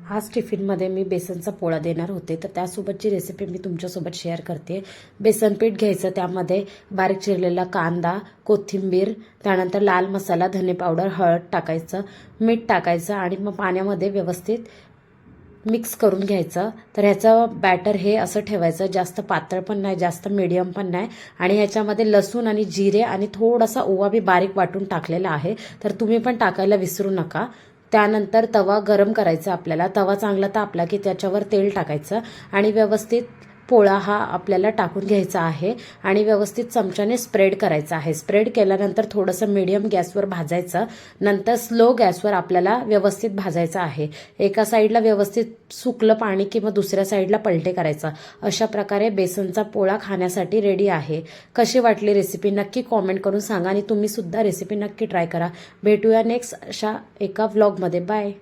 आज टिफिनमध्ये मी बेसनचा पोळा देणार होते, तर त्यासोबतची रेसिपी मी तुमच्यासोबत शेअर करते। बेसन पीठ घ्यायचं, त्यामध्ये बारीक चिरलेला कांदा, कोथिंबीर, त्यानंतर लाल मसाला, धने पावडर, हळद टाकायचं, मीठ टाकायचं आणि मग पाण्यामध्ये व्यवस्थित मिक्स करून घ्यायचं। तर ह्याचं बॅटर हे असं ठेवायचं, जास्त पातळ पण नाही, जास्त मीडियम पण नाही। आणि ह्याच्यामध्ये लसूण आणि जिरे आणि थोडासा ओवा बी बारीक वाटून टाकलेला आहे, तर तुम्ही पण टाकायला विसरू नका। त्यानंतर तवा गरम करायचा आपल्याला। तवा चांगला तापला की त्याच्यावर तेल टाकायचं आणि व्यवस्थित पोळा हा आपल्याला टाकून घ्यायचा आहे आणि व्यवस्थित चमच्याने स्प्रेड करायचा आहे। स्प्रेड केल्यानंतर थोडंसं मीडियम गॅसवर भाजायचं, नंतर स्लो गॅसवर आपल्याला व्यवस्थित भाजायचं आहे। एका साईडला व्यवस्थित सुकलं पाणी की मग दुसऱ्या साईडला पलटे करायचं। अशा प्रकारे बेसनचा पोळा खाण्यासाठी रेडी आहे। कशी वाटली रेसिपी नक्की कॉमेंट करून सांगा आणि तुम्ही सुद्धा रेसिपी नक्की ट्राय करा। भेटूया नेक्स्ट अशा एका व्लॉगमध्ये। बाय।